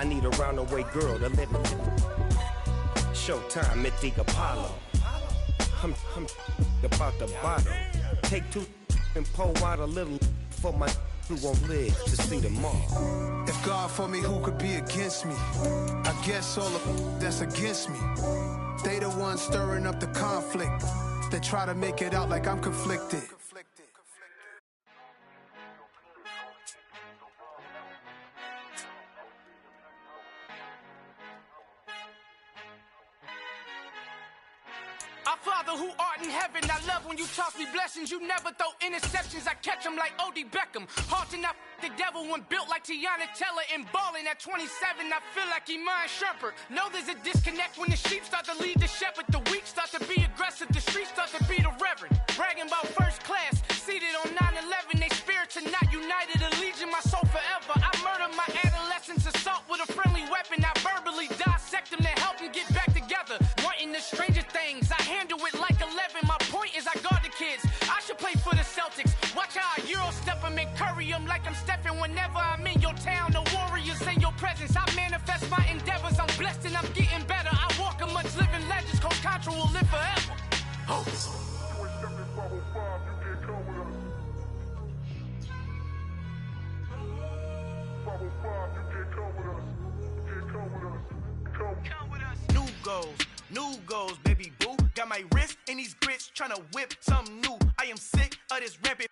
I need a roundaway girl to let me. Showtime, Mythic Apollo. I'm about the bottom. Take two and pour out a little for my who won't live to see tomorrow. If God for me, who could be against me? I guess all of that's against me. They the ones stirring up the conflict. They try to make it out like I'm conflicted. Our Father who art in heaven, I love when you toss me blessings. You never throw interceptions, I catch them like O.D. Beckham. Hard to not the devil when built like Tiana Teller and balling at 27. I feel like Iman Shumpert. Know there's a disconnect when the sheep start to lead the shepherd. The weak start to be aggressive, the streets start to be the reverend. Bragging about first class, seated on 9/11. They spirits are not united, allegiant my soul forever. I murder my adolescence, assault with a friendly weapon. I verbally dissect them to help them get back together. Wanting the stranger things, I handle it like 11. My point is I guard the kids. I should play for the Celtics. Watch how I Euro step them and curry them like I'm stepping. Whenever I'm in your town, the Warriors in your presence. I manifest my endeavors. I'm blessed and I'm getting better. I walk amongst living legends. Coach Contra will live forever. Oh. New goals, baby boo. Got my wrist in these grits, tryna whip something new. I am sick of this rampant.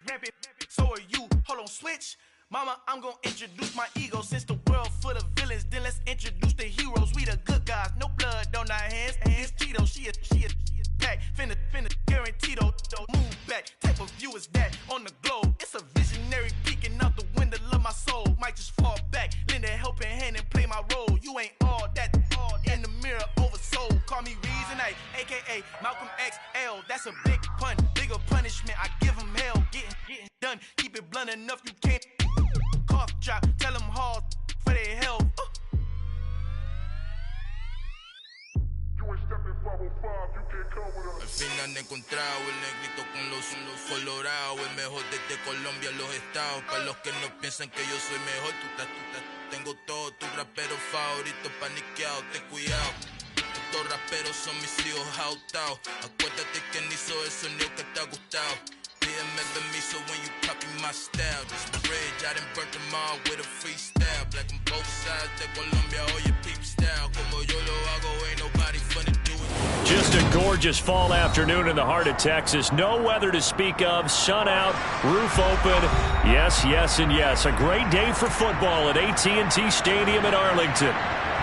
So are you. Hold on, switch. Mama, I'm gonna introduce my ego. Since the world full of villains, then let's introduce the heroes. We the good guys, no blood on our hands. This Tito, she a pack. Finna guarantee though. Move back. Type of view is that on the globe. It's a visionary peeking out the window of my soul. Might just fall back, lend a helping hand and play my role. You ain't all that in the mirror oversold. Call me Reasonite, aka Malcolm XL. That's a big pun, bigger punishment. I give him hell, getting done. Keep it blunt enough, you can't cough drop. Tell them hard for their health. Al fin han encontrado el negrito con los colorados, el mejor desde Colombia, los estados. Para los que no piensan que yo soy mejor, tengo todos tus raperos favoritos paniqueados, ten cuidado. Estos raperos son mis hijos jautados. Acuérdate que ni hizo el sonido que te ha gustado. Pídeme permiso when you copy my style. This bridge, I done burnt them all with a freestyle. Black on both sides de Colombia, oye peep style. Como yo lo hago, ain't nobody funny do it. Just a gorgeous fall afternoon in the heart of Texas. No weather to speak of. Sun out, roof open. Yes, yes, and yes. A great day for football at AT&T Stadium in Arlington.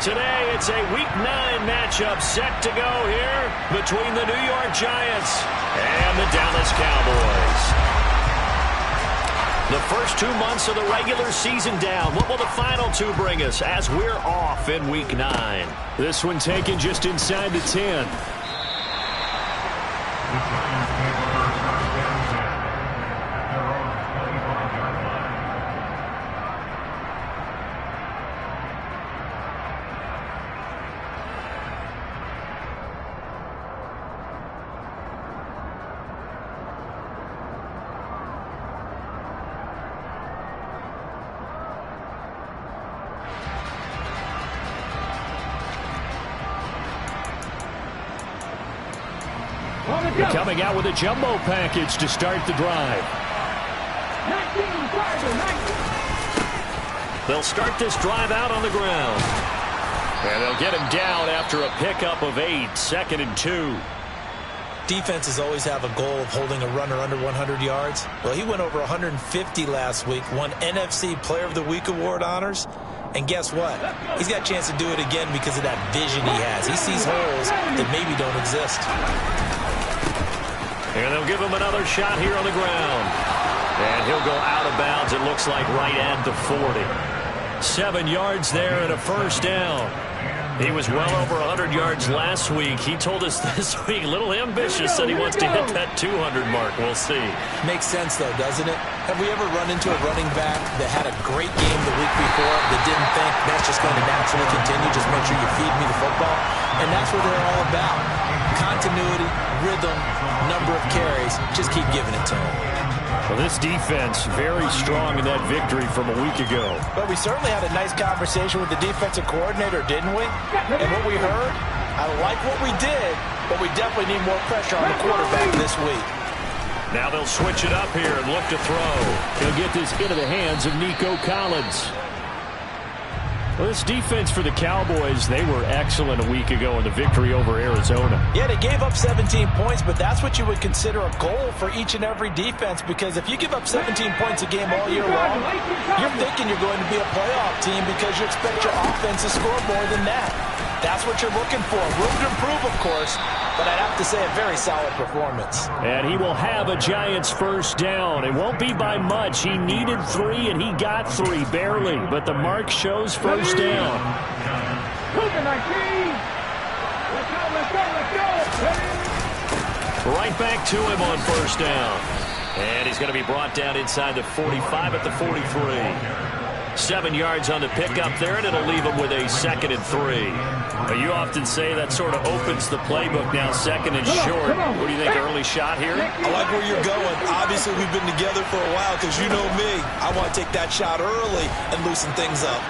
Today, it's a Week 9 matchup set to go here between the New York Giants and the Dallas Cowboys. The first 2 months of the regular season down. What will the final two bring us as we're off in Week 9? This one taken just inside the 10. Coming out with a jumbo package to start the drive. They'll start this drive out on the ground. And they'll get him down after a pickup of 8, 2nd and 2. Defenses always have a goal of holding a runner under 100 yards. Well, he went over 150 last week, won NFC Player of the Week award honors. And guess what? He's got a chance to do it again because of that vision he has. He sees holes that maybe don't exist. And they'll give him another shot here on the ground. And he'll go out of bounds, it looks like, right at the 40. 7 yards there and a first down. He was well over 100 yards last week. He told us this week, a little ambitious, said he wants to hit that 200 mark. We'll see. Makes sense, though, doesn't it? Have we ever run into a running back that had a great game the week before that didn't think that's just going to naturally continue, just make sure you feed me the football? And that's what they're all about. Continuity, rhythm, number of carries. Just keep giving it to him. Well, this defense very strong in that victory from a week ago. But we certainly had a nice conversation with the defensive coordinator, didn't we? And what we heard, I like what we did, but we definitely need more pressure on the quarterback this week. Now they'll switch it up here and look to throw. He'll get this into the hands of Nico Collins. Well, this defense for the Cowboys, they were excellent a week ago in the victory over Arizona. Yeah, they gave up 17 points, but that's what you would consider a goal for each and every defense, because if you give up 17 points a game all year long, you're thinking you're going to be a playoff team because you expect your offense to score more than that. That's what you're looking for. Room to improve, of course, but I'd have to say a very solid performance. And he will have a Giants first down. It won't be by much. He needed 3, and he got 3, barely. But the mark shows first down. Right back to him on first down. And he's going to be brought down inside the 45 at the 43. 7 yards on the pickup there, and it'll leave him with a 2nd and 3. But you often say that sort of opens the playbook now, 2nd and short. What do you think, early shot here? I like where you're going. Obviously, we've been together for a while because you know me. I want to take that shot early and loosen things up.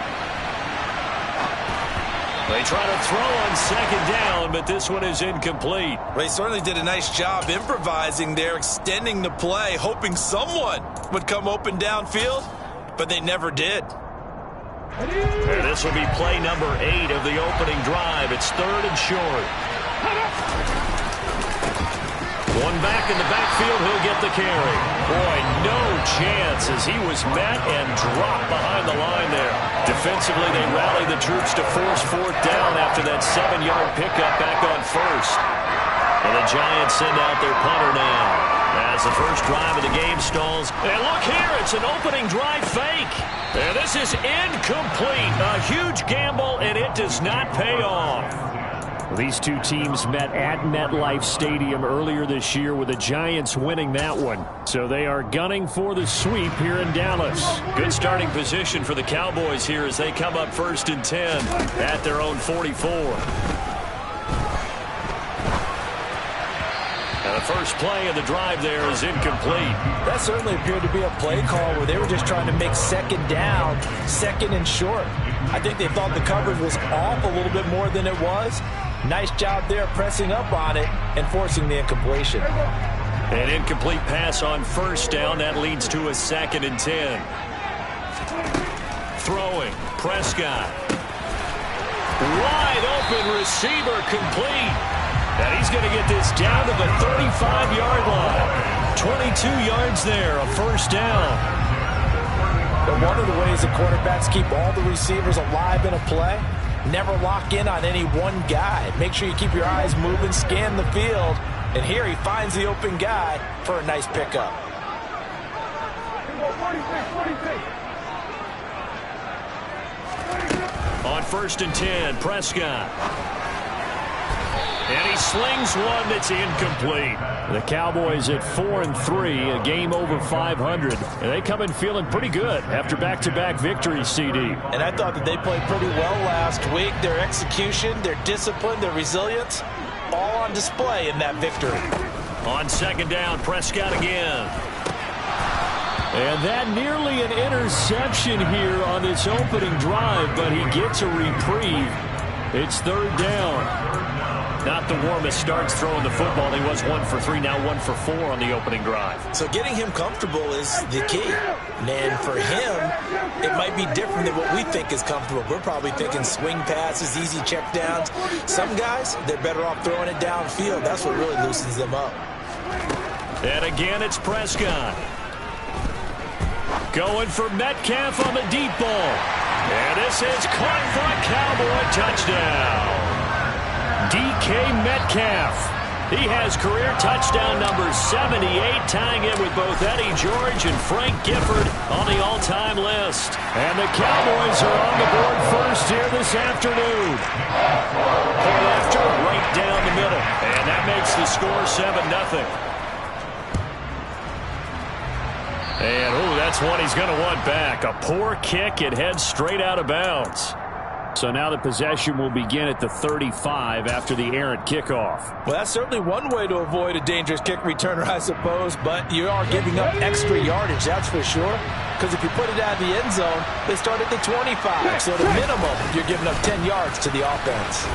They try to throw on 2nd down, but this one is incomplete. They certainly did a nice job improvising there, extending the play, hoping someone would come open downfield, but they never did. And this will be play number 8 of the opening drive. It's 3rd and short. One back in the backfield, he'll get the carry. Boy, no chance as he was met and dropped behind the line there. Defensively, they rallied the troops to force 4th down after that 7-yard pickup back on 1st. And the Giants send out their punter now as the first drive of the game stalls. And look here, it's an opening drive fake. And this is incomplete. A huge gamble, and it does not pay off. These two teams met at MetLife Stadium earlier this year with the Giants winning that one. So they are gunning for the sweep here in Dallas. Good starting position for the Cowboys here as they come up 1st and 10 at their own 44. And the first play of the drive there is incomplete. That certainly appeared to be a play call where they were just trying to make 2nd down, 2nd and short. I think they thought the coverage was off a little bit more than it was. Nice job there pressing up on it and forcing the incompletion. An incomplete pass on 1st down. That leads to a 2nd and 10. Throwing. Prescott. Wide open receiver complete. And he's going to get this down to the 35-yard line. 22 yards there, a 1st down. But one of the ways that quarterbacks keep all the receivers alive in a play, never lock in on any one guy. Make sure you keep your eyes moving, scan the field. And here he finds the open guy for a nice pickup. On 1st and 10, Prescott. And he slings one that's incomplete. The Cowboys at 4-3, a game over 500. And they come in feeling pretty good after back-to-back victories, CD. And I thought that they played pretty well last week. Their execution, their discipline, their resilience, all on display in that victory. On 2nd down, Prescott again. And that nearly an interception here on this opening drive, but he gets a reprieve. It's 3rd down. Not the warmest starts throwing the football. He was 1 for 3, now 1 for 4 on the opening drive. So getting him comfortable is the key. And for him, it might be different than what we think is comfortable. We're probably thinking swing passes, easy checkdowns. Some guys, they're better off throwing it downfield. That's what really loosens them up. And again, it's Prescott. Going for Metcalf on the deep ball. And this is caught for a Cowboy touchdown. DK Metcalf. He has career touchdown number 78, tying it with both Eddie George and Frank Gifford on the all-time list. And the Cowboys are on the board first here this afternoon. Point after, right down the middle. And that makes the score 7-0. And, that's one he's going to want back. A poor kick. It heads straight out of bounds. So now the possession will begin at the 35 after the errant kickoff. Well, that's certainly one way to avoid a dangerous kick returner, I suppose, but you are giving up extra yardage, that's for sure. Because if you put it out of the end zone, they start at the 25. So at a minimum, you're giving up 10 yards to the offense.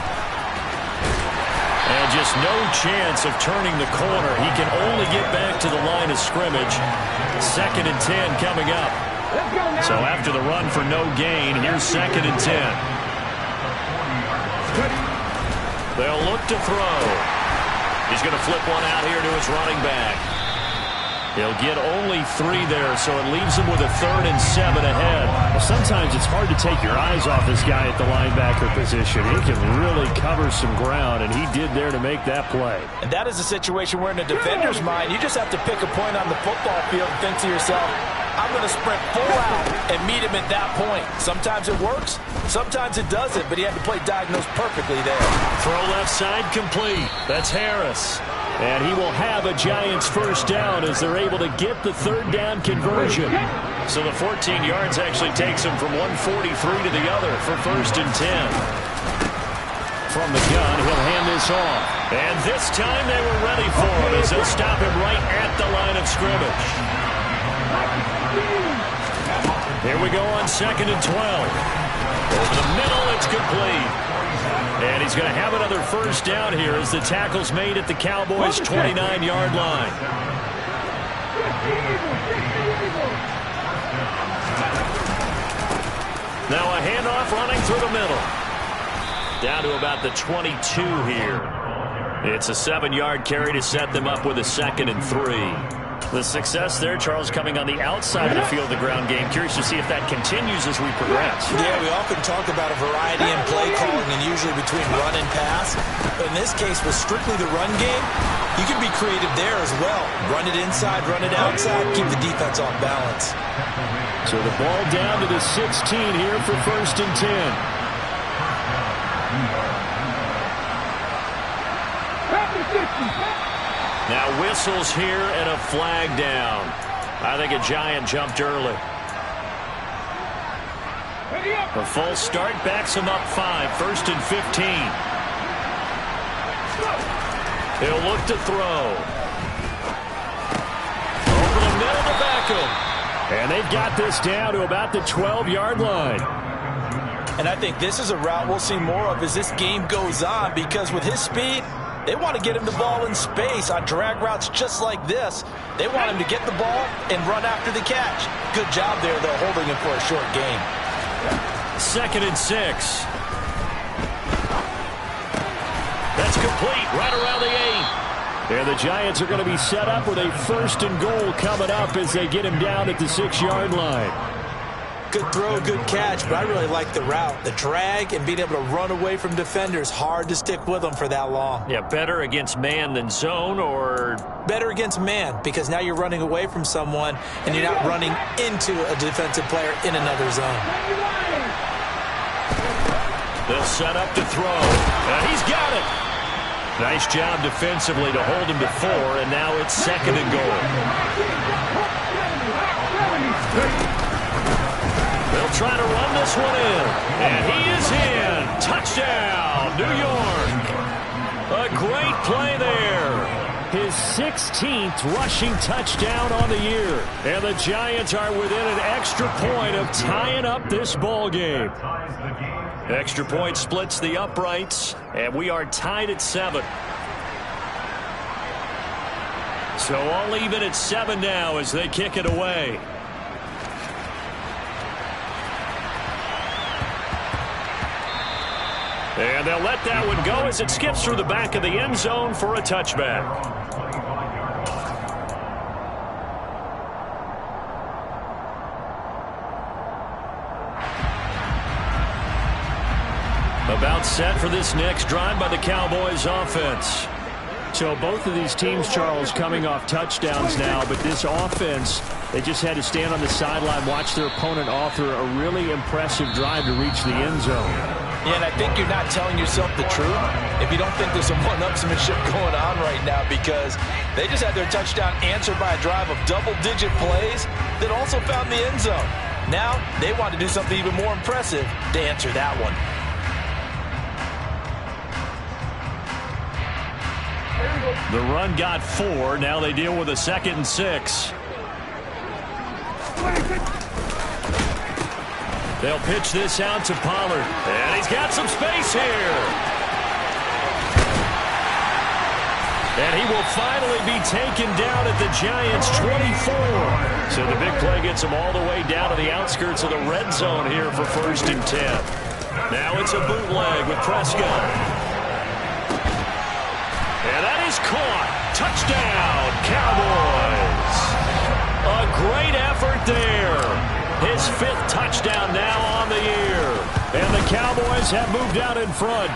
And just no chance of turning the corner. He can only get back to the line of scrimmage. 2nd and 10 coming up. So after the run for no gain, here's 2nd and 10. They'll look to throw. He's going to flip one out here to his running back. He'll get only 3 there, so it leaves him with a 3rd and 7 ahead. Well, sometimes it's hard to take your eyes off this guy at the linebacker position. He can really cover some ground, and he did there to make that play. And that is a situation where in a defender's mind, you just have to pick a point on the football field and think to yourself, I'm going to sprint full out and meet him at that point. Sometimes it works, sometimes it doesn't, but he had to play diagnosed perfectly there. Throw left side complete. That's Harris. And he will have a Giants first down as they're able to get the 3rd down conversion. So the 14 yards actually takes him from 143 to the other for 1st and 10. From the gun, he'll hand this off. And this time they were ready for him as they'll stop him right at the line of scrimmage. Here we go on 2nd and 12. Over the middle, it's complete. And he's going to have another first down here as the tackle's made at the Cowboys' 29-yard line. Now a handoff running through the middle. Down to about the 22 here. It's a 7-yard carry to set them up with a 2nd and 3. The success there, Charles, coming on the outside of the field, the ground game. Curious to see if that continues as we progress. Yeah, we often talk about a variety in play calling and usually between run and pass. But in this case, with strictly the run game, you can be creative there as well. Run it inside, run it outside, keep the defense off balance. So the ball down to the 16 here for 1st and 10. Now whistles here and a flag down. I think a Giant jumped early. A false start backs him up 5. 1st and 15. He'll look to throw. Over the middle to Beckham. And they've got this down to about the 12-yard line. And I think this is a route we'll see more of as this game goes on, because with his speed, they want to get him the ball in space on drag routes just like this. They want him to get the ball and run after the catch. Good job there, though, holding him for a short gain. 2nd and 6. That's complete right around the 8. And the Giants are going to be set up with a 1st and goal coming up as they get him down at the 6-yard line. Good throw, good catch, but I really like the route. The drag and being able to run away from defenders, hard to stick with them for that long. Yeah, better against man than zone, or? Better against man, because now you're running away from someone and you're not running into a defensive player in another zone. They'll set up to throw. And he's got it. Nice job defensively to hold him to 4, and now it's 2nd and goal. They'll try to run this one in. And he is in. Touchdown, New York. A great play there. His 16th rushing touchdown on the year. And the Giants are within an extra point of tying up this ball game. Extra point splits the uprights, and we are tied at 7. So all even at 7 now as they kick it away. And they'll let that one go as it skips through the back of the end zone for a touchback. About set for this next drive by the Cowboys offense. So both of these teams, Charles, coming off touchdowns now, but this offense, they just had to stand on the sideline, watch their opponent author a really impressive drive to reach the end zone. Yeah, and I think you're not telling yourself the truth if you don't think there's some one-upsmanship going on right now, because they just had their touchdown answered by a drive of double-digit plays that also found the end zone. Now they want to do something even more impressive to answer that one. The run got 4. Now they deal with a 2nd and 6. They'll pitch this out to Pollard. And he's got some space here. And he will finally be taken down at the Giants' 24. So the big play gets him all the way down to the outskirts of the red zone here for 1st and 10. Now it's a bootleg with Prescott. And that is caught. Touchdown, Cowboys. A great effort there. His 5th touchdown now on the year. And the Cowboys have moved out in front.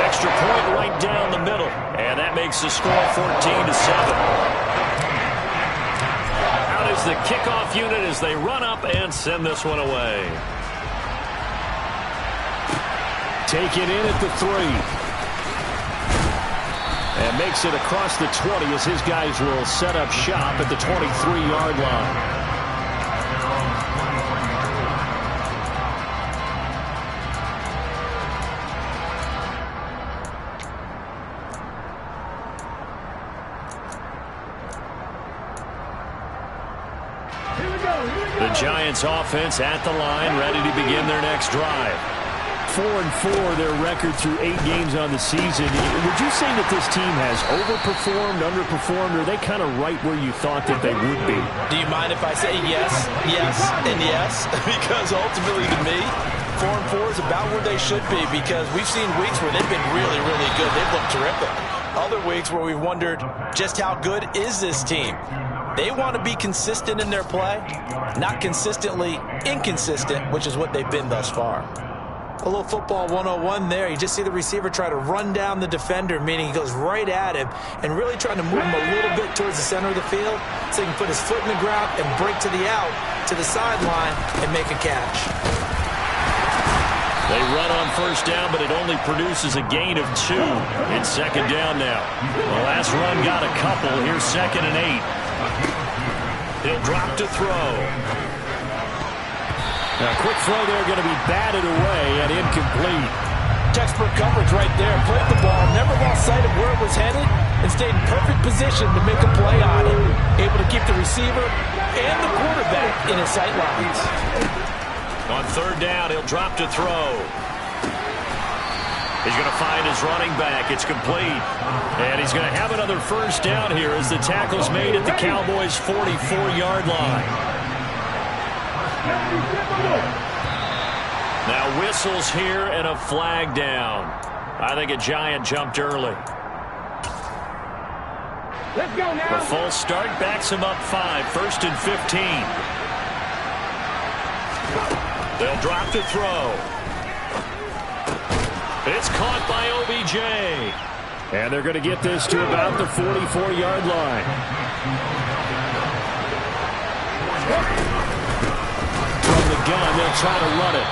Extra point right down the middle. And that makes the score 14-7. Out is the kickoff unit as they run up and send this one away. Taken in at the 3. And makes it across the 20 as his guys will set up shop at the 23-yard line. The Giants offense at the line, ready to begin their next drive. 4-4 their record through 8 games on the season. Would you say that this team has overperformed, underperformed, or are they kind of right where you thought that they would be? Do you mind if I say yes, yes, and yes? Because ultimately to me, 4-4 is about where they should be, because we've seen weeks where they've been really, really good. They've looked terrific. Other weeks where we've wondered just how good is this team? They want to be consistent in their play, not consistently inconsistent, which is what they've been thus far. A little football 101 there. You just see the receiver try to run down the defender, meaning he goes right at him and really trying to move him a little bit towards the center of the field so he can put his foot in the ground and break to the out, to the sideline, and make a catch. They run on 1st down, but it only produces a gain of 2. It's 2nd down now. The last run got a couple. Here's 2nd and 8. He'll drop to throw. Now, quick throw there, going to be batted away and incomplete. Textbook coverage right there. Played the ball, never lost sight of where it was headed, and stayed in perfect position to make a play on it. Able to keep the receiver and the quarterback in his sight lines. On 3rd down, he'll drop to throw. He's going to find his running back. It's complete. And he's going to have another 1st down here as the tackle's made at the Cowboys' 44-yard line. Now whistles here and a flag down. I think a Giant jumped early. Let's go now. The false start backs him up 5. 1st and 15. They'll drop to throw. It's caught by OBJ. And they're going to get this to about the 44-yard line. From the gun, they'll try to run it.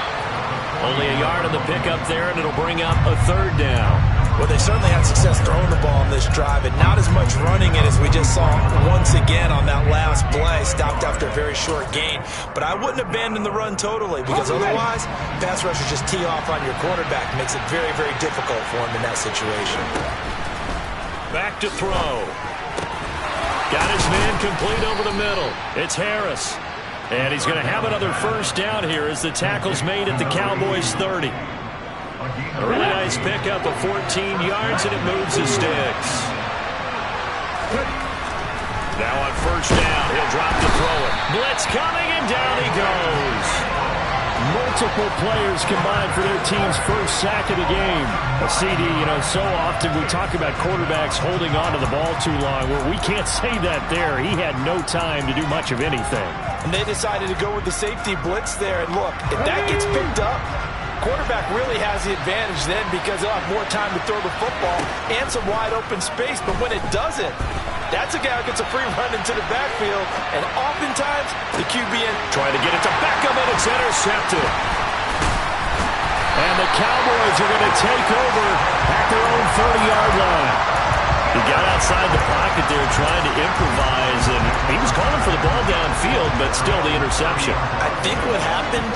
Only a yard on the pickup there, and it'll bring up a 3rd down. Well, they certainly had success throwing the ball on this drive, and not as much running it as we just saw once again on that last play. Stopped after a very short gain. But I wouldn't abandon the run totally, because otherwise, pass rushers just tee off on your quarterback. Makes it very, very difficult for him in that situation. Back to throw. Got his man complete over the middle. It's Harris. And he's going to have another 1st down here as the tackle's made at the Cowboys' 30. A really nice pickup of 14 yards, and it moves the sticks. Now on 1st down, he'll drop to throw it. Blitz coming, and down he goes. Multiple players combined for their team's 1st sack of the game. A CD, so often we talk about quarterbacks holding on to the ball too long. Well, we can't say that there. He had no time to do much of anything. And they decided to go with the safety blitz there. And look, if that gets picked up, quarterback really has the advantage then, because he'll have more time to throw the football and some wide open space. But when it doesn't, that's a guy who gets a free run into the backfield. And oftentimes, the QB trying to get it to Beckham, and it's intercepted. And the Cowboys are going to take over at their own 30-yard line. He got outside the pocket there trying to improvise, and he was calling for the ball downfield, but still the interception. I think what happened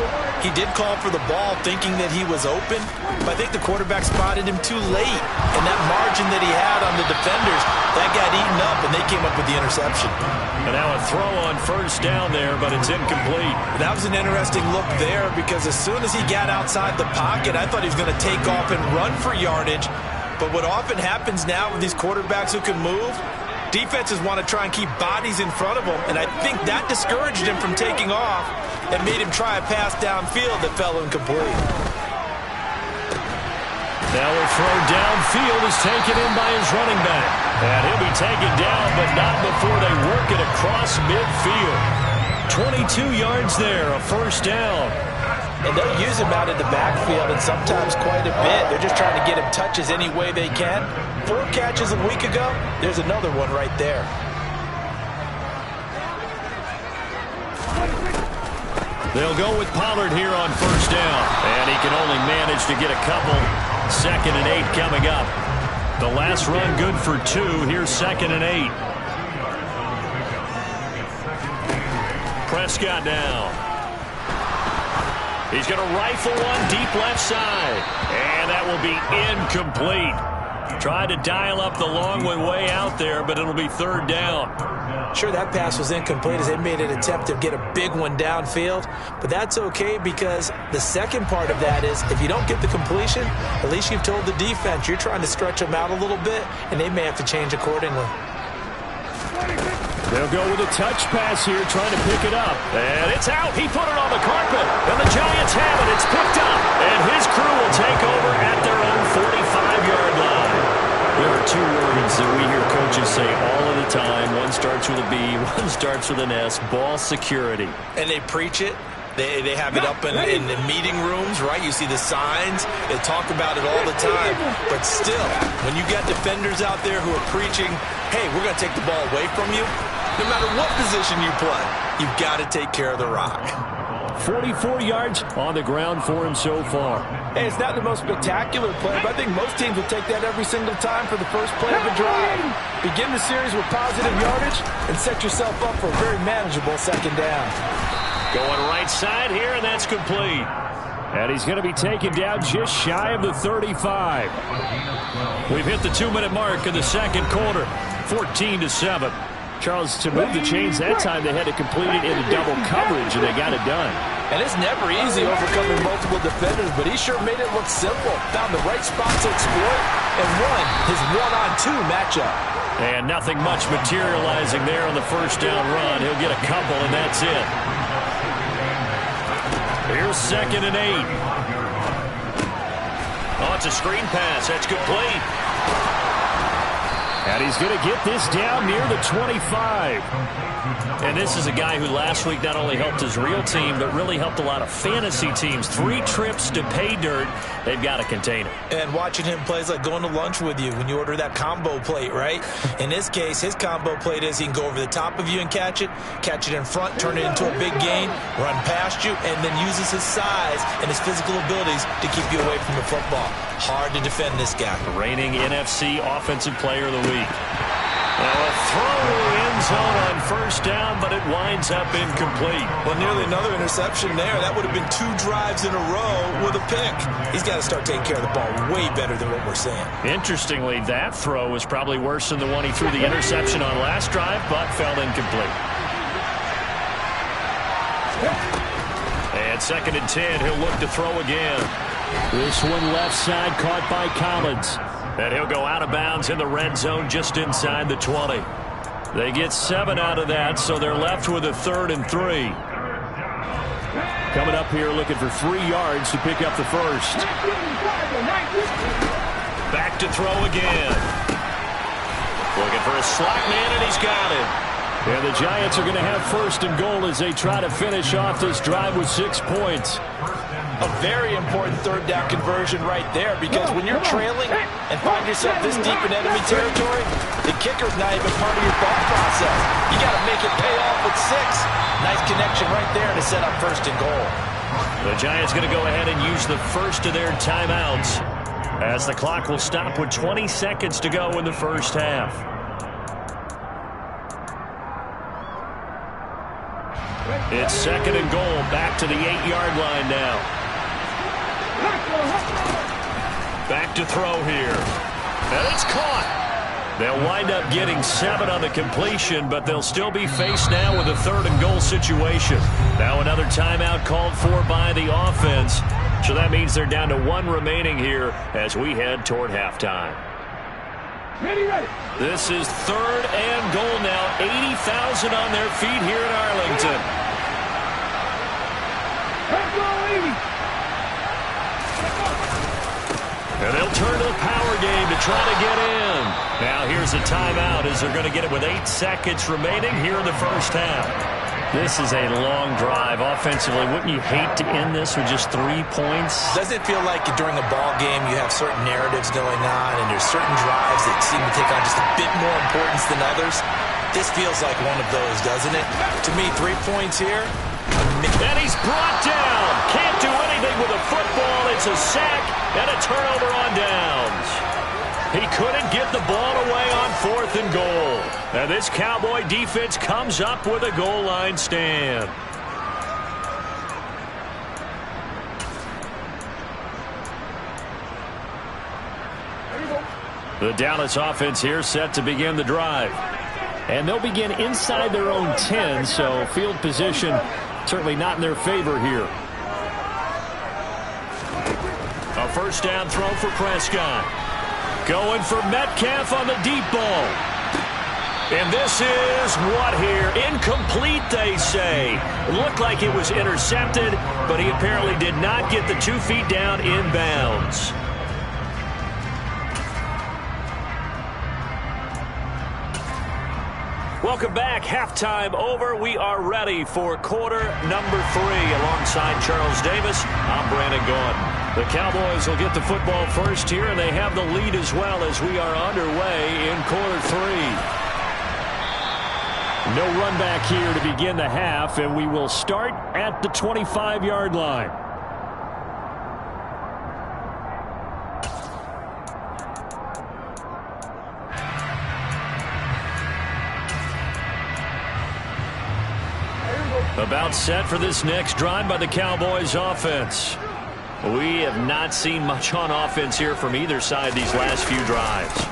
He did call for the ball thinking that he was open, but I think the quarterback spotted him too late. And that margin that he had on the defenders, that got eaten up, and they came up with the interception. And now a throw on first down there, but it's incomplete. That was an interesting look there because as soon as he got outside the pocket, I thought he was going to take off and run for yardage. But what often happens now with these quarterbacks who can move, defenses want to try and keep bodies in front of them, and I think that discouraged him from taking off and made him try a pass downfield that fell incomplete. Now a throw downfield is taken in by his running back. And he'll be taken down, but not before they work it across midfield. 22 yards there, a first down. And they'll use him out in the backfield, and sometimes quite a bit. They're just trying to get him touches any way they can. 4 catches a week ago, there's another one right there. They'll go with Pollard here on first down. And he can only manage to get a couple. 2nd and 8 coming up. The last run good for 2. Here's 2nd and 8. Prescott now. He's going to rifle one deep left side. And that will be incomplete. Tried to dial up the long one way out there, but it'll be 3rd down. Sure, that pass was incomplete as they made an attempt to get a big one downfield, but that's okay because the second part of that is if you don't get the completion, at least you've told the defense you're trying to stretch them out a little bit, and they may have to change accordingly. They'll go with a touch pass here, trying to pick it up. And it's out. He put it on the carpet, and the Giants have it. It's picked up, and his crew will take over at their own 45-yard line. There are 2 words that we hear coaches say all of the time. One starts with a B, one starts with an S, ball security. And they preach it. They have it up in the meeting rooms, right? You see the signs. They talk about it all the time. But still, when you got defenders out there who are preaching, hey, we're going to take the ball away from you, no matter what position you play, you've got to take care of the rock. 44 yards on the ground for him so far. Hey, it's not the most spectacular play, but I think most teams will take that every single time for the first play of the drive. Begin the series with positive yardage and set yourself up for a very manageable 2nd down. Going right side here, and that's complete. And he's going to be taken down just shy of the 35. We've hit the 2-minute mark in the 2nd quarter, 14-7. Charles, to move the chains that time, they had to complete it into double coverage, and they got it done. And it's never easy overcoming multiple defenders, but he sure made it look simple. Found the right spot to exploit and won his 1-on-2 matchup. And nothing much materializing there on the first down run. He'll get a couple, and that's it. Here's 2nd and 8. Oh, it's a screen pass. That's complete. And he's going to get this down near the 25. And this is a guy who last week not only helped his real team, but really helped a lot of fantasy teams. 3 trips to pay dirt. They've got to contain it. And watching him play is like going to lunch with you when you order that combo plate, right? In this case, his combo plate is he can go over the top of you and catch it in front, turn it into a big gain, run past you, and then uses his size and his physical abilities to keep you away from the football. Hard to defend this guy. Reigning NFC Offensive Player of the Week. Now a throw end zone on first down, but it winds up incomplete. Well, nearly another interception there. That would have been 2 drives in a row with a pick. He's got to start taking care of the ball way better than what we're seeing. Interestingly, that throw was probably worse than the one he threw the interception on last drive, but fell incomplete. And 2nd and 10, he'll look to throw again. This one left side caught by Collins. And he'll go out of bounds in the red zone just inside the 20. They get 7 out of that, so they're left with a 3rd and 3. Coming up here looking for 3 yards to pick up the first. Back to throw again. Looking for a slot man, and he's got it. And the Giants are going to have 1st and goal as they try to finish off this drive with 6 points. A very important 3rd down conversion right there, because when you're trailing and find yourself this deep in enemy territory, the kicker's not even part of your thought process. You got to make it pay off with 6. Nice connection right there to set up 1st and goal. The Giants going to go ahead and use the first of their timeouts as the clock will stop with 20 seconds to go in the first half. It's second and goal, back to the 8-yard line now. Back to throw here. And it's caught. They'll wind up getting 7 on the completion, but they'll still be faced now with a 3rd and goal situation. Now another timeout called for by the offense. So that means they're down to 1 remaining here as we head toward halftime. Ready. This is 3rd and goal now. 80,000 on their feet here in Arlington. And they'll turn to the power game to try to get in. Now here's a timeout as they're going to get it with 8 seconds remaining here in the first half. This is a long drive offensively. Wouldn't you hate to end this with just 3 points? Doesn't it feel like during a ball game you have certain narratives going on and there's certain drives that seem to take on just a bit more importance than others? This feels like one of those, doesn't it? To me, 3 points here. And he's brought down. Can't do anything with a football. It's a sack and a turnover on downs. He couldn't get the ball away on 4th and goal. And this Cowboy defense comes up with a goal line stand. The Dallas offense here set to begin the drive. And they'll begin inside their own 10, so field position certainly not in their favor here. A first down throw for Prescott. Going for Metcalf on the deep ball. And this is what here? Incomplete, they say. It looked like it was intercepted, but he apparently did not get the 2 feet down in bounds. Welcome back. Halftime over. We are ready for quarter number 3. Alongside Charles Davis, I'm Brandon Gaudin. The Cowboys will get the football first here, and they have the lead as well as we are underway in quarter 3. No run back here to begin the half, and we will start at the 25-yard line. About set for this next drive by the Cowboys offense. We have not seen much on offense here from either side these last few drives.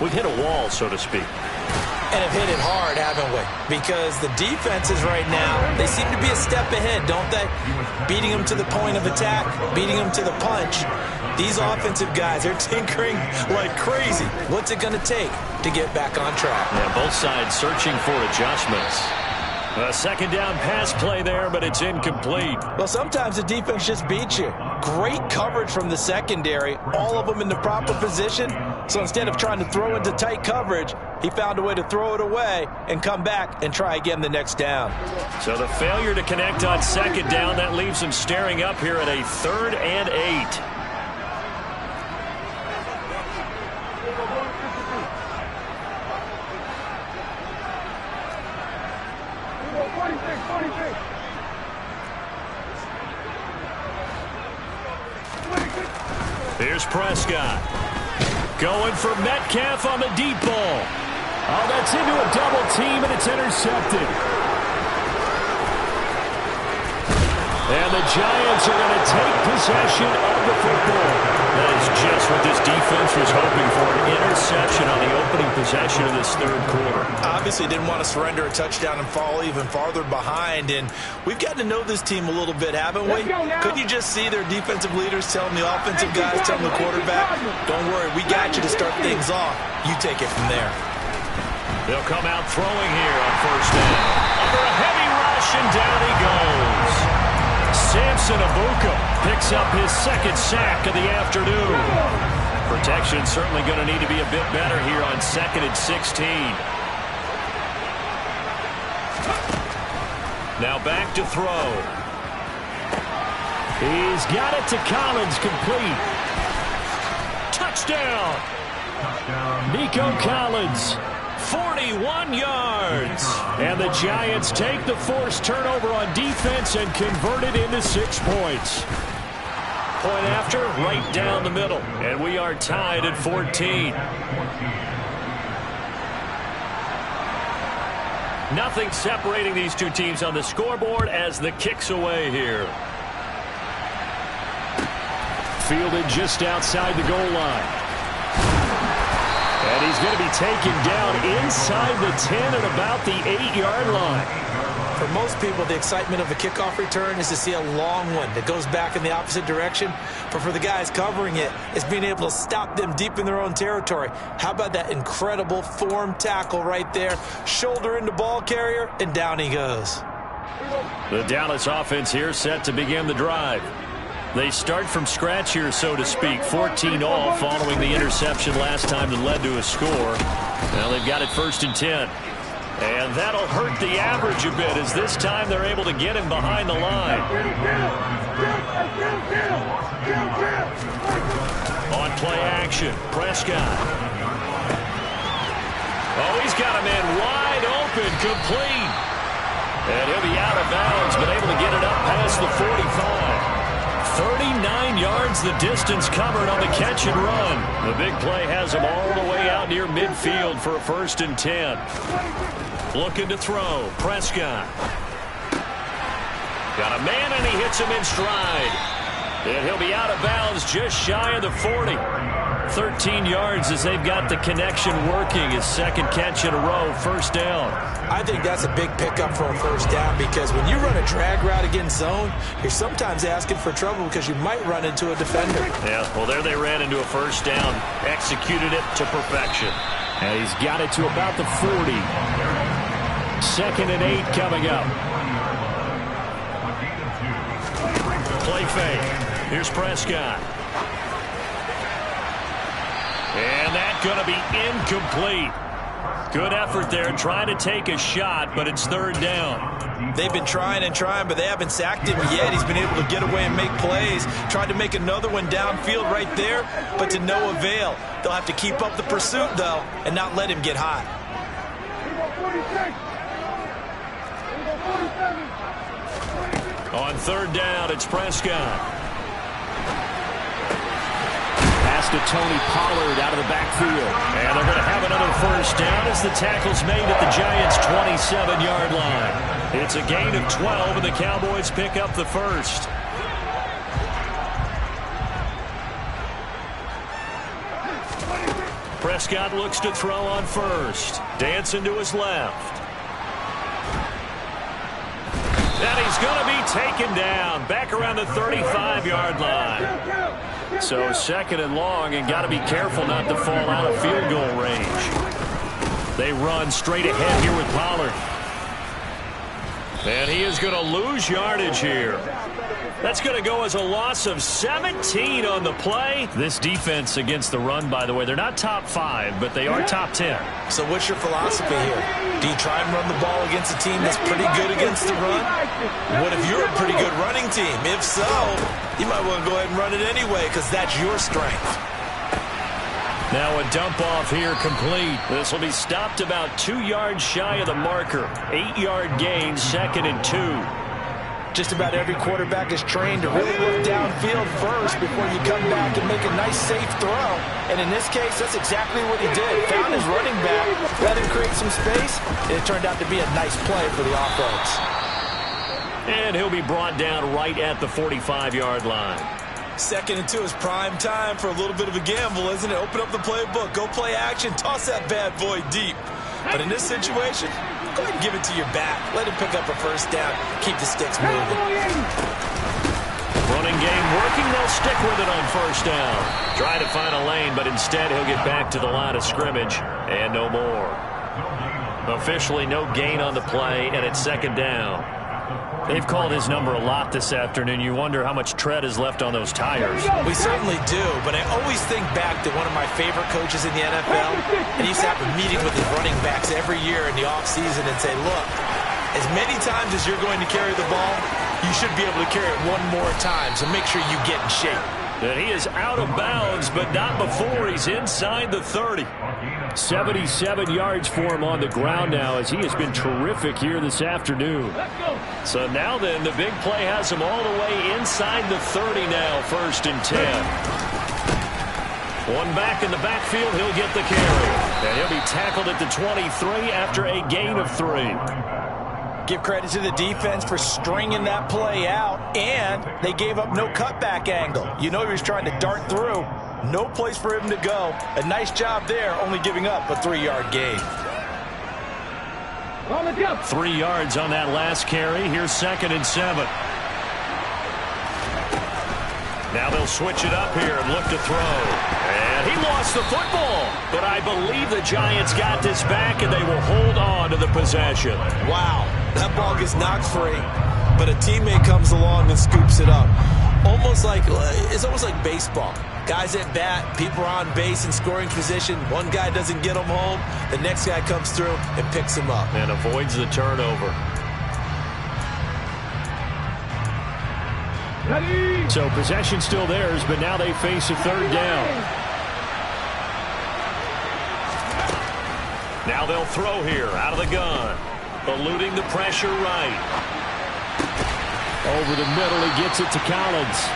We've hit a wall, so to speak. And have hit it hard, haven't we? Because the defenses right now, they seem to be a step ahead, don't they? Beating them to the point of attack, beating them to the punch. These offensive guys are tinkering like crazy. What's it going to take to get back on track? Yeah, both sides searching for adjustments. A second down pass play there, but it's incomplete. Well, sometimes the defense just beats you. Great coverage from the secondary, all of them in the proper position. So instead of trying to throw into tight coverage, he found a way to throw it away and come back and try again the next down. So the failure to connect on second down, that leaves him staring up here at a 3rd and 8. Here's Prescott. Going for Metcalf on the deep ball. Oh, that's into a double team, and it's intercepted. And the Giants are going to take possession of the football. That is just what this defense was hoping for, an interception on the opening possession of this 3rd quarter. Obviously didn't want to surrender a touchdown and fall even farther behind, and we've gotten to know this team a little bit, haven't we? Could you just see their defensive leaders telling the offensive guys, telling the quarterback, don't worry, we got you to start things off. You take it from there. They'll come out throwing here on first down. Under a heavy rush, and down he goes. Samson Abuka picks up his 2nd sack of the afternoon. Protection certainly going to need to be a bit better here on 2nd and 16. Now back to throw. He's got it to Collins, complete. Touchdown! Nico Collins. 41 yards. And the Giants take the forced turnover on defense and convert it into 6 points. Point after, right down the middle. And we are tied at 14. Nothing separating these two teams on the scoreboard as the kick's away here. Fielded just outside the goal line. And he's going to be taken down inside the 10 at about the 8-yard line. For most people, the excitement of a kickoff return is to see a long one that goes back in the opposite direction. But for the guys covering it, it's being able to stop them deep in their own territory. How about that incredible form tackle right there? Shoulder into ball carrier, and down he goes. The Dallas offense here set to begin the drive. They start from scratch here, so to speak. 14 all following the interception last time that led to a score. Now they've got it 1st and 10. And that'll hurt the average a bit as this time they're able to get him behind the line. On play action, Prescott. Oh, he's got a man wide open, complete. And he'll be out of bounds, but able to get it up past the 45. 39 yards the distance covered on the catch and run. The big play has him all the way out near midfield for a 1st and 10. Looking to throw. Prescott. Got a man and he hits him in stride. And he'll be out of bounds just shy of the 40. 13 yards as they've got the connection working. His second catch in a row, 1st down. I think that's a big pickup for a 1st down because when you run a drag route against zone, you're sometimes asking for trouble because you might run into a defender. Yeah, well, there they ran into a 1st down. Executed it to perfection. And he's got it to about the 40. 2nd and 8 coming up. Play fake. Here's Prescott. And that's going to be incomplete. Good effort there, trying to take a shot, but it's 3rd down. They've been trying and trying, but they haven't sacked him yet. He's been able to get away and make plays. Tried to make another one downfield right there, but to no avail. They'll have to keep up the pursuit, though, and not let him get hot. On 3rd down, it's Prescott. Pass to Tony Pollard out of the backfield. And they're going to have another 1st down as the tackle's made at the Giants' 27-yard line. It's a gain of 12, and the Cowboys pick up the 1st. Prescott looks to throw on 1st. Dancing to his left. And he's going to be taken down back around the 35-yard line. So 2nd and long, and got to be careful not to fall out of field goal range. They run straight ahead here with Pollard. And he is going to lose yardage here. That's going to go as a loss of 17 on the play. This defense against the run, by the way, they're not top 5, but they are top 10. So what's your philosophy here? Do you try and run the ball against a team that's pretty good against the run? What if you're a pretty good running team? If so, you might want to go ahead and run it anyway because that's your strength. Now a dump off here complete. This will be stopped about 2 yards shy of the marker. 8-yard gain, 2nd and 2. Just about every quarterback is trained to really look downfield first before you come back and make a nice, safe throw. And in this case, that's exactly what he did. Found his running back, let him create some space, and it turned out to be a nice play for the offense. And he'll be brought down right at the 45-yard line. 2nd and 2 is prime time for a little bit of a gamble, isn't it? Open up the playbook, go play action, toss that bad boy deep. But in this situation, go ahead and give it to your back. Let him pick up a 1st down. Keep the sticks moving. Running game working. They'll stick with it on 1st down. Try to find a lane, but instead he'll get back to the line of scrimmage. And no more. Officially no gain on the play, and it's 2nd down. They've called his number a lot this afternoon. You wonder how much tread is left on those tires. We certainly do, but I always think back to one of my favorite coaches in the NFL, and he used to have a meeting with his running backs every year in the offseason and say, look, as many times as you're going to carry the ball, you should be able to carry it one more time, so make sure you get in shape. And he is out of bounds, but not before he's inside the 30. 77 yards for him on the ground now as he has been terrific here this afternoon. So now then, the big play has him all the way inside the 30 now, 1st and 10. One back in the backfield, he'll get the carry. And he'll be tackled at the 23 after a gain of 3. Give credit to the defense for stringing that play out, and they gave up no cutback angle. You know he was trying to dart through. No place for him to go. A nice job there, only giving up a 3-yard gain. 3 yards on that last carry. Here's 2nd and 7. Now they'll switch it up here and look to throw. And he lost the football. But I believe the Giants got this back, and they will hold on to the possession. Wow, that ball gets knocked free, but a teammate comes along and scoops it up. It's almost like baseball. Guys at bat, people are on base in scoring position. One guy doesn't get them home. The next guy comes through and picks him up. And avoids the turnover. So possession still theirs, but now they face a 3rd down. Now they'll throw here out of the gun. Eluding the pressure right. Over the middle, he gets it to Collins.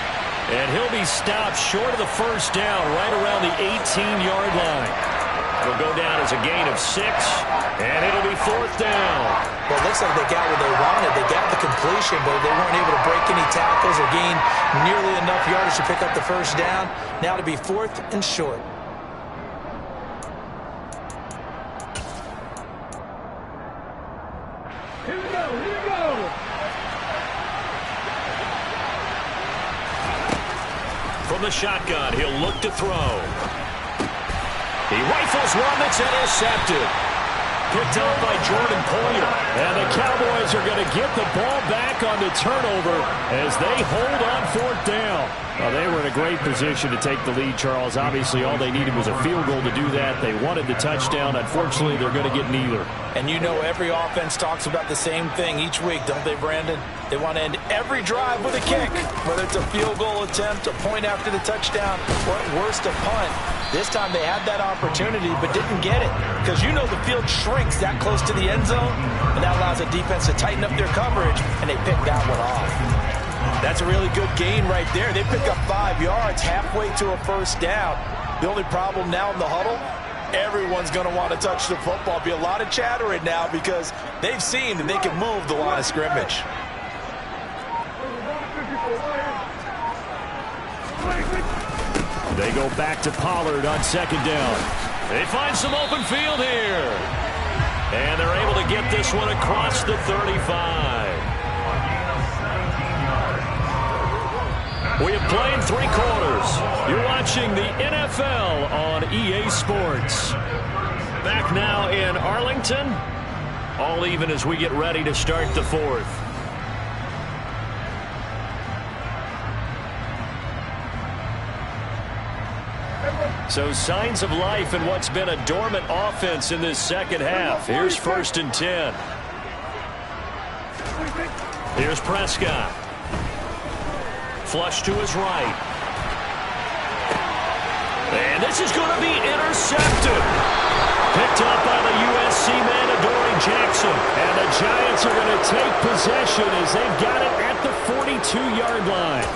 And he'll be stopped short of the 1st down, right around the 18-yard line. It'll go down as a gain of 6, and it'll be 4th down. Well, it looks like they got what they wanted. They got the completion, but they weren't able to break any tackles or gain nearly enough yardage to pick up the 1st down. Now to be 4th and short. Here we go. From the shotgun, he'll look to throw. He rifles one that's intercepted. Picked up by Jordan Poyer. And the Cowboys are going to get the ball back on the turnover as they hold on 4th down. Well, they were in a great position to take the lead, Charles. Obviously, all they needed was a field goal to do that. They wanted the touchdown. Unfortunately, they're going to get neither. And you know every offense talks about the same thing each week, don't they, Brandon? They want to end every drive with a kick, whether it's a field goal attempt, a point after the touchdown, or at worst a punt. This time they had that opportunity but didn't get it because you know the field shrinks that close to the end zone, and that allows the defense to tighten up their coverage, and they pick that one off. That's a really good gain right there. They pick up 5 yards halfway to a 1st down. The only problem now in the huddle, everyone's going to want to touch the football. Be a lot of chatter right now because they've seen that they can move the line of scrimmage. They go back to Pollard on 2nd down. They find some open field here. And they're able to get this one across the 35. We have played 3 quarters. You're watching the NFL on EA Sports. Back now in Arlington. All even as we get ready to start the 4th. So signs of life in what's been a dormant offense in this 2nd half. Here's 1st and 10. Here's Prescott. Flush to his right. And this is going to be intercepted. Picked up by the USC man, Adoree Jackson. And the Giants are going to take possession as they've got it at the 42-yard line.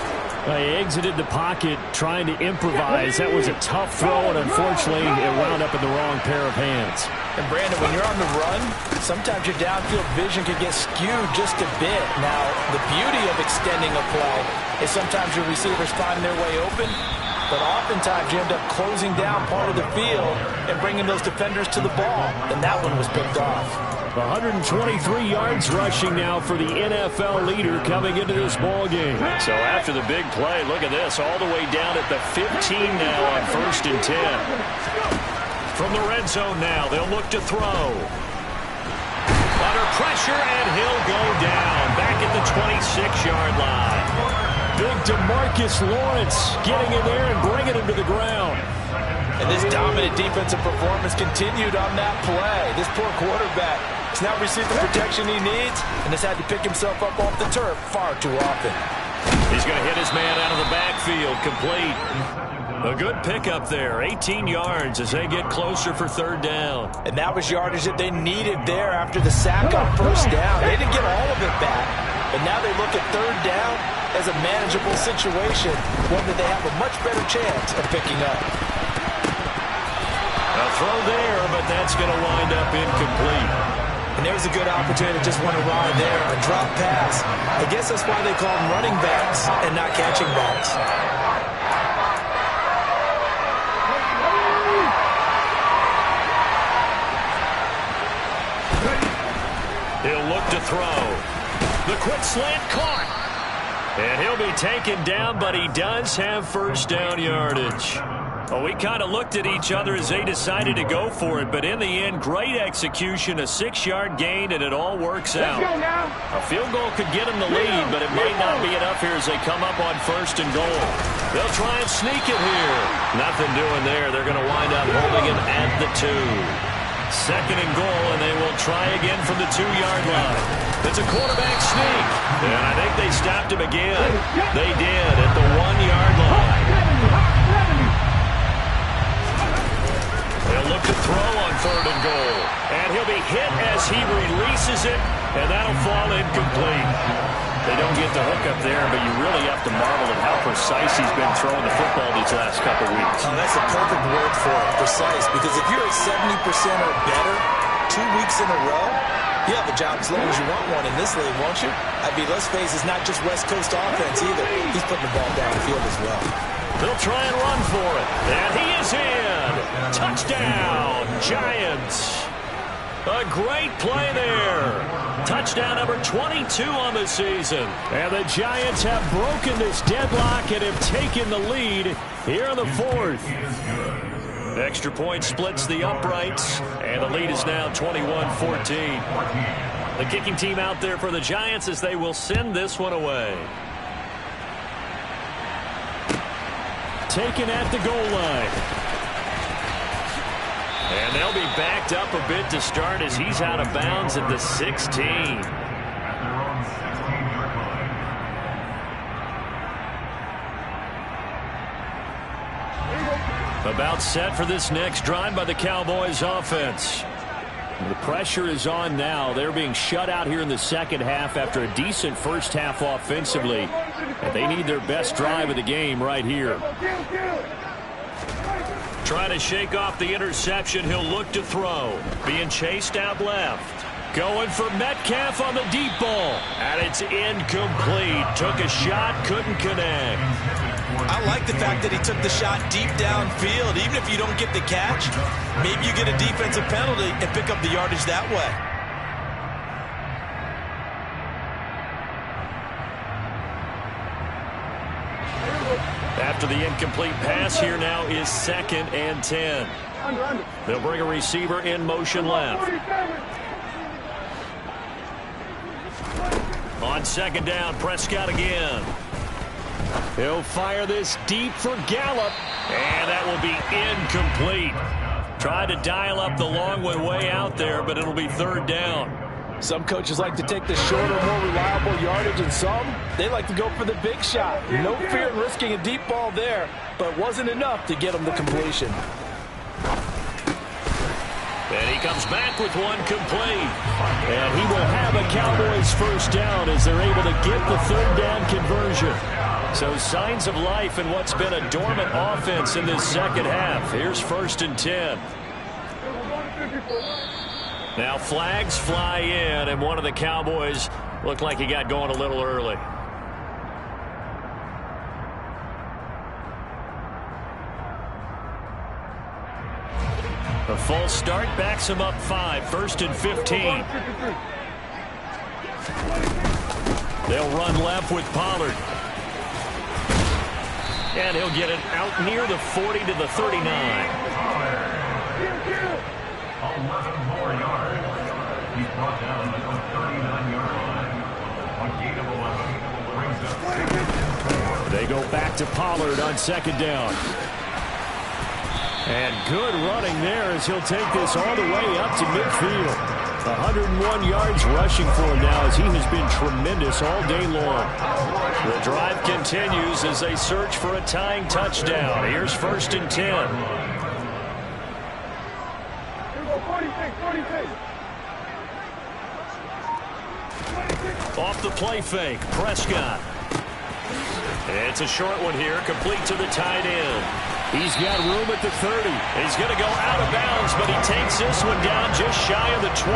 They exited the pocket trying to improvise. That was a tough throw, and unfortunately, it wound up in the wrong pair of hands. And, Brandon, when you're on the run, sometimes your downfield vision can get skewed just a bit. Now, the beauty of extending a play is sometimes your receivers find their way open, but oftentimes you end up closing down part of the field and bringing those defenders to the ball, and that one was picked off. 123 yards rushing now for the NFL leader coming into this ball game. So after the big play, look at this, all the way down at the 15 now on 1st and 10. From the red zone now, they'll look to throw. Under pressure, and he'll go down back at the 26-yard line. Big DeMarcus Lawrence getting in there and bringing him to the ground. And this dominant defensive performance continued on that play. This poor quarterback has now received the protection he needs and has had to pick himself up off the turf far too often. He's going to hit his man out of the backfield, complete. A good pickup there, 18 yards as they get closer for 3rd down. And that was yardage that they needed there after the sack on 1st down. They didn't get all of it back, but now they look at 3rd down as a manageable situation, one that they have a much better chance of picking up. A throw there, but that's going to wind up incomplete. And there's a good opportunity to just want to ride there. A drop pass. I guess that's why they call them running backs and not catching backs. He'll look to throw. The quick slant caught. And he'll be taken down, but he does have first down yardage. Well, we kind of looked at each other as they decided to go for it, but in the end, great execution, a 6-yard gain, and it all works out. A field goal could get them the lead, but it might not be enough here as they come up on 1st and goal. They'll try and sneak it here. Nothing doing there. They're going to wind up holding him at the 2. 2nd and goal, and they will try again from the 2-yard line. It's a quarterback sneak, and I think they stopped him again. They did at the 1-yard line. They'll look to throw on 3rd and goal. And he'll be hit as he releases it, and that'll fall incomplete. They don't get the hook up there, but you really have to marvel at how precise he's been throwing the football these last couple weeks. Oh, that's a perfect word for it, precise, because if you're at 70% or better 2 weeks in a row, you have a job as long as you want one in this league, won't you? I mean, let's face it, it's not just West Coast offense either. He's putting the ball downfield as well. They'll try and run for it. And he is in. Touchdown, Giants. A great play there. Touchdown number 22 on the season. And the Giants have broken this deadlock and have taken the lead here in the 4th. Extra point splits the uprights, and the lead is now 21-14. The kicking team out there for the Giants as they will send this one away. Taken at the goal line. And they'll be backed up a bit to start as he's out of bounds at the 16. About set for this next drive by the Cowboys offense. The pressure is on now. They're being shut out here in the second half after a decent first half offensively. And they need their best drive of the game right here. Trying to shake off the interception. He'll look to throw. Being chased out left. Going for Metcalf on the deep ball. And it's incomplete. Took a shot, couldn't connect. I like the fact that he took the shot deep downfield. Even if you don't get the catch, maybe you get a defensive penalty and pick up the yardage that way. After the incomplete pass, here now is 2nd and 10. They'll bring a receiver in motion left. On 2nd down, Prescott again. He'll fire this deep for Gallup, and that will be incomplete. Tried to dial up the long one way out there, but it'll be 3rd down. Some coaches like to take the shorter, more reliable yardage, and some, they like to go for the big shot. No fear in risking a deep ball there, but wasn't enough to get them the completion. And he comes back with one complete. And he will have a Cowboys first down as they're able to get the 3rd down conversion. So signs of life in what's been a dormant offense in this second half. Here's 1st and 10. Now flags fly in, and one of the Cowboys looked like he got going a little early. A false start backs him up 5, 1st and 15. They'll run left with Pollard. And he'll get it out near the 40 to the 39. 11 more yards. He's brought down at the 39-yard line. A gain of 11 brings up. They go back to Pollard on 2nd down. And good running there as he'll take this all the way up to midfield. 101 yards rushing for him now as he has been tremendous all day long. The drive continues as they search for a tying touchdown. Here's 1st and 10. Off the play fake, Prescott. It's a short one here, complete to the tight end. He's got room at the 30. He's going to go out of bounds, but he takes this one down just shy of the 20.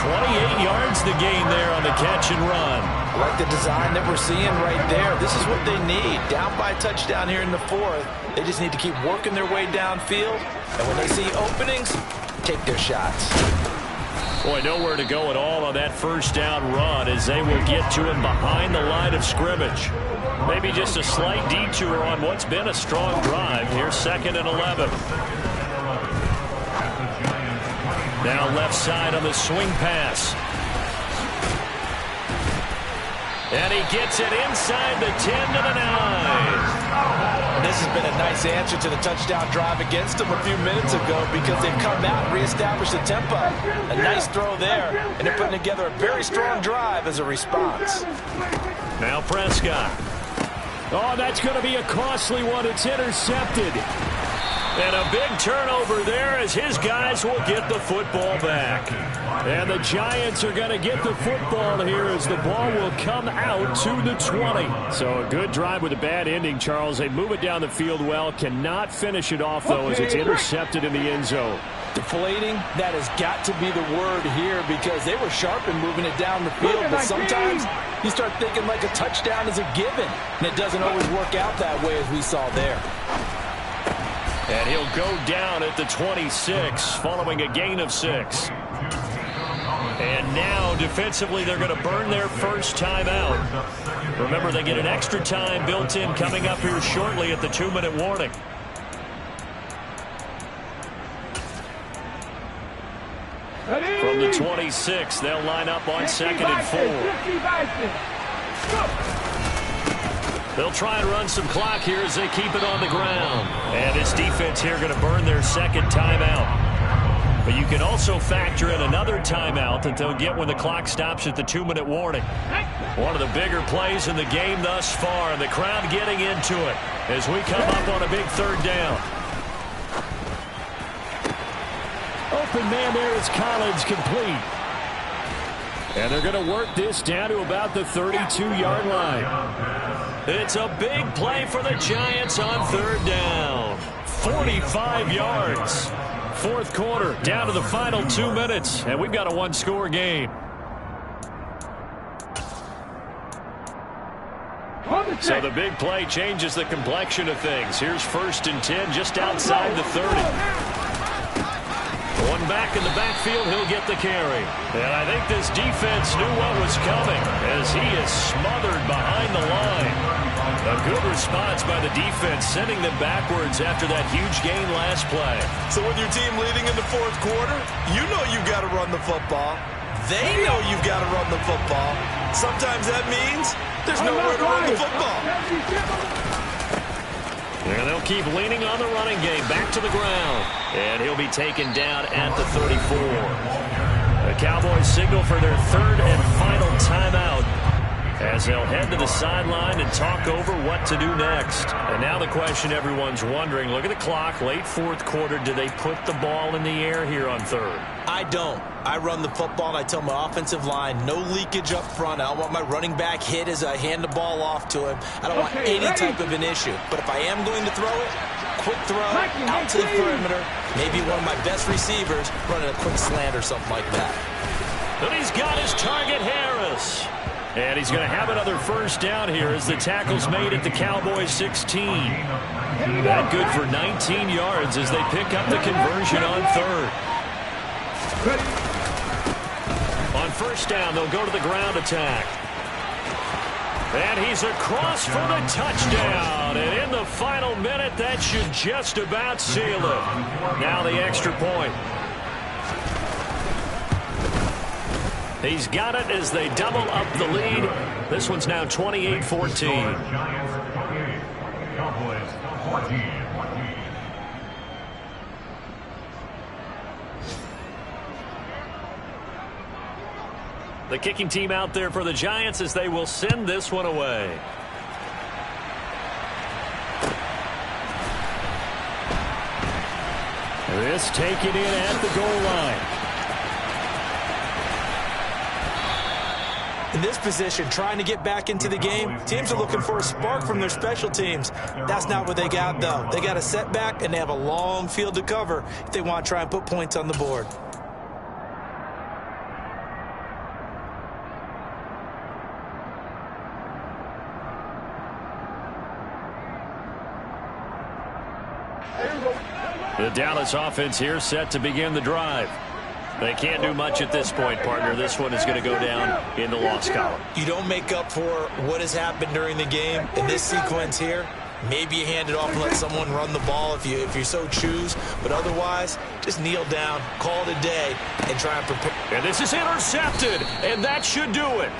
28 yards the gain there on the catch and run. I like the design that we're seeing right there. This is what they need. Down by a touchdown here in the 4th. They just need to keep working their way downfield. And when they see openings, take their shots. Boy, nowhere to go at all on that first down run as they will get to him behind the line of scrimmage. Maybe just a slight detour on what's been a strong drive. Here's 2nd and 11. Now left side on the swing pass. And he gets it inside the 10 to the 9. And this has been a nice answer to the touchdown drive against them a few minutes ago because they've come out and reestablished the tempo. A nice throw there, and they're putting together a very strong drive as a response. Now Prescott. Oh, that's going to be a costly one. It's intercepted. And a big turnover there as his guys will get the football back. And the Giants are going to get the football here as the ball will come out to the 20. So a good drive with a bad ending, Charles. They move it down the field well. Cannot finish it off, though, as it's intercepted in the end zone. Deflating, that has got to be the word here because they were sharp in moving it down the field. But sometimes you start thinking like a touchdown is a given. And it doesn't always work out that way as we saw there. And he'll go down at the 26 following a gain of 6. And now defensively they're going to burn their first timeout. Remember, they get an extra time built in coming up here shortly at the 2-minute warning. From the 26, they'll line up on 2nd and 4. They'll try and run some clock here as they keep it on the ground. And this defense here going to burn their second timeout. But you can also factor in another timeout that they'll get when the clock stops at the 2-minute warning. One of the bigger plays in the game thus far, and the crowd getting into it as we come up on a big 3rd down. Open man there is Collins, complete. And they're going to work this down to about the 32-yard line. It's a big play for the Giants on 3rd down. 45 yards. 4th quarter, down to the final 2 minutes, and we've got a 1-score game. So the big play changes the complexion of things. Here's 1st and 10 just outside the 30. One back in the backfield, he'll get the carry. And I think this defense knew what was coming as he is smothered behind the line. A good response by the defense, sending them backwards after that huge gain last play. So with your team leading in the 4th quarter, you know you've got to run the football. They know you've got to run the football. Sometimes that means there's nowhere to run the football. And they'll keep leaning on the running game back to the ground. And he'll be taken down at the 34. The Cowboys signal for their 3rd and final timeout as they'll head to the sideline and talk over what to do next. And now the question everyone's wondering, look at the clock, late 4th quarter, do they put the ball in the air here on 3rd? I don't. I run the football and I tell my offensive line, no leakage up front. I don't want my running back hit as I hand the ball off to him. I don't want any type of an issue. But if I am going to throw it, quick throw, out to the perimeter, maybe one of my best receivers running a quick slant or something like that. But he's got his target, Harris. And he's going to have another 1st down here as the tackle's made at the Cowboys 16. That good for 19 yards as they pick up the conversion on 3rd. On 1st down, they'll go to the ground attack. And he's across for the touchdown. And in the final minute, that should just about seal it. Now the extra point. He's got it as they double up the lead. This one's now 28-14. Cowboys 14. The kicking team out there for the Giants as they will send this one away. This taken in at the goal line. In this position, trying to get back into the game, teams are looking for a spark from their special teams. That's not what they got, though. They got a setback, and they have a long field to cover if they want to try and put points on the board. The Dallas offense here set to begin the drive. They can't do much at this point, partner. This one is going to go down in the loss column. You don't make up for what has happened during the game in this sequence here. Maybe you hand it off and let someone run the ball if you so choose. But otherwise, just kneel down, call it a day, and try and prepare. And this is intercepted, and that should do it.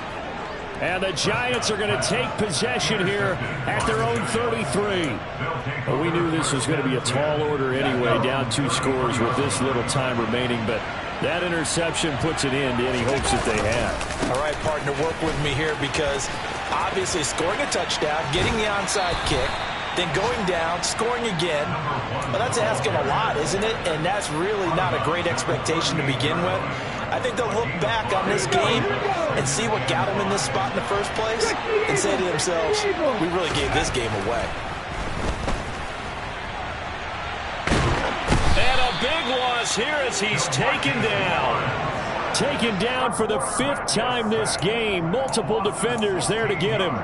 And the Giants are going to take possession here at their own 33. Well, we knew this was going to be a tall order anyway, down 2 scores with this little time remaining. But that interception puts an end to any hopes that they had. All right, partner, work with me here because obviously scoring a touchdown, getting the onside kick, then going down, scoring again. Well, that's asking a lot, isn't it? And that's really not a great expectation to begin with. I think they'll look back on this game and see what got them in this spot in the first place and say to themselves, we really gave this game away. And a big loss here as he's taken down. Taken down for the 5th time this game. Multiple defenders there to get him.